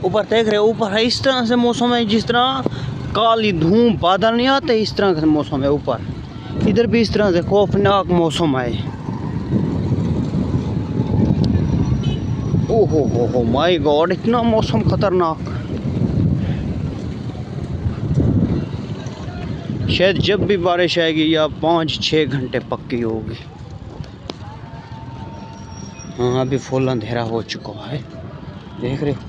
ऊपर देख रहे हो, ऊपर है इस तरह से मौसम है जिस तरह काली धूम बादल नहीं आते, इस तरह का मौसम है ऊपर। इधर भी इस तरह से खौफनाक मौसम है। ओहो हो माय गॉड, इतना मौसम खतरनाक। शायद जब भी बारिश आएगी या 5-6 घंटे पक्की होगी। हाँ अभी फुल अंधेरा हो चुका है, देख रहे हो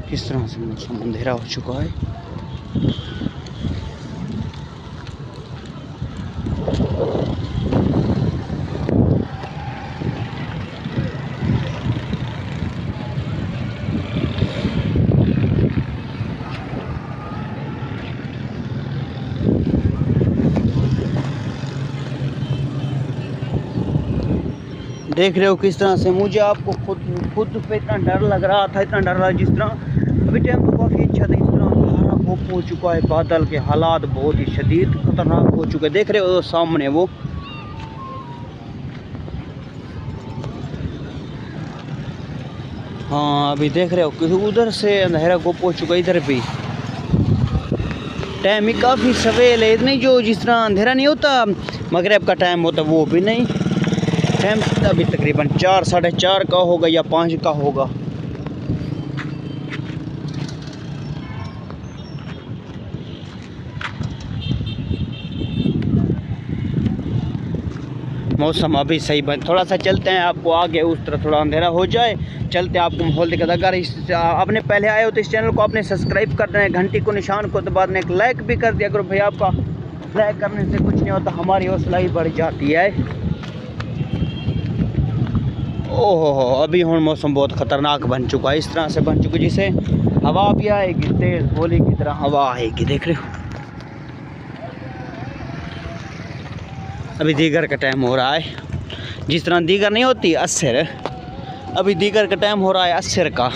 किस तरह से मौसम अंधेरा हो चुका है। देख रहे हो किस तरह से मुझे आपको खुद पे इतना डर लग रहा था, इतना डर रहा जिस तरह अभी टाइम तो काफ़ी अच्छा था। इस तरह अंधारा खूब हो चुका है, बादल के हालात बहुत ही शदीद खतरनाक हो चुके हैं। देख रहे हो सामने वो, हाँ अभी देख रहे हो कि उधर से अंधेरा खूब हो चुका है। इधर भी टाइम ही काफ़ी सवेल है, नहीं जो जिस तरह अंधेरा नहीं होता मगरिब का टाइम होता वो भी नहीं। टाइम अभी तकरीबन 4-4:30 का होगा या 5 का होगा। मौसम अभी सही बन, थोड़ा सा चलते हैं आपको आगे उस तरह थोड़ा अंधेरा हो जाए, चलते हैं आपको माहौल दिखाता। अगर इस आपने पहले आए हो तो इस चैनल को आपने सब्सक्राइब कर देना है, घंटी को निशान को दबा देना, एक लाइक भी कर दिया करो भाई। आपका लाइक करने से कुछ नहीं होता, हमारी हौसला ही बढ़ जाती है। ओहो अभी ਹੁਣ मौसम बहुत ख़तरनाक बन चुका है, इस तरह से बन चुका है जिसे हवा भी आएगी, तेज़ गोली की तरह हवा आएगी। देख रहे हो अभी दीगर का टाइम हो रहा है, जिस तरह दीगर नहीं होती असर, अभी दीगर का टाइम हो रहा है असर का।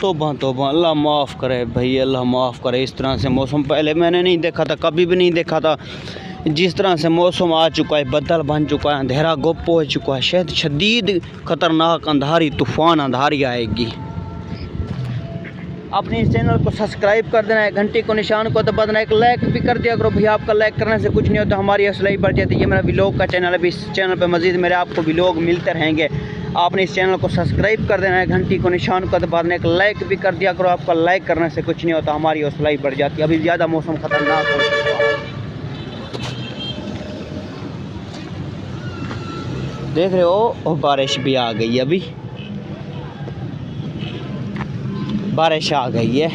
तौबा अल्लाह माफ़ करे भाई, अल्लाह माफ़ करे। इस तरह से मौसम पहले मैंने नहीं देखा था, कभी भी नहीं देखा था। जिस तरह से मौसम आ चुका है, बदल बन चुका है, अंधेरा गुप्त हो चुका है, शायद शदीद खतरनाक अंधारी तूफ़ान अंधारी आएगी। अपने इस चैनल को सब्सक्राइब कर देना है, घंटी को निशान को दबा देना, एक लाइक भी कर दिया करो भैया। आपका लाइक करने से कुछ नहीं होता, हमारी हौसला ही बढ़ जाती है। ये मेरा व्लॉग का चैनल है, अभी इस चैनल पर मज़ीद मेरे आपको व्लॉग मिलते रहेंगे। आपने इस चैनल को सब्सक्राइब कर देना है, घंटी को निशान को दबा देना, एक लाइक भी कर दिया करो। आपका लाइक करने से कुछ नहीं होता, हमारी हौसला ही बढ़ जाती है। अभी ज़्यादा मौसम ख़तरनाक हो चुका है, देख रहे हो बारिश भी आ गई, अभी बारिश आ गई है,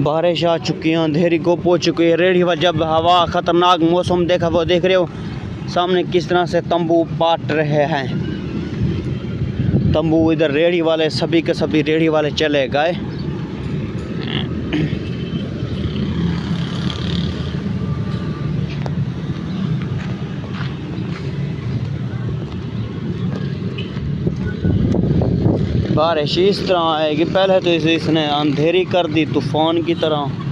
बारिश आ चुकी है, अंधेरी गुप्त हो चुकी है। रेडी हुआ जब हवा ख़तरनाक मौसम देखा वो देख रहे हो सामने किस तरह से तंबू पाट रहे हैं। तंबू इधर रेडी वाले सभी के सभी रेडी वाले चले गए। बारिश इस तरह आएगी, पहले तो इसने अंधेरी कर दी तूफ़ान की तरह।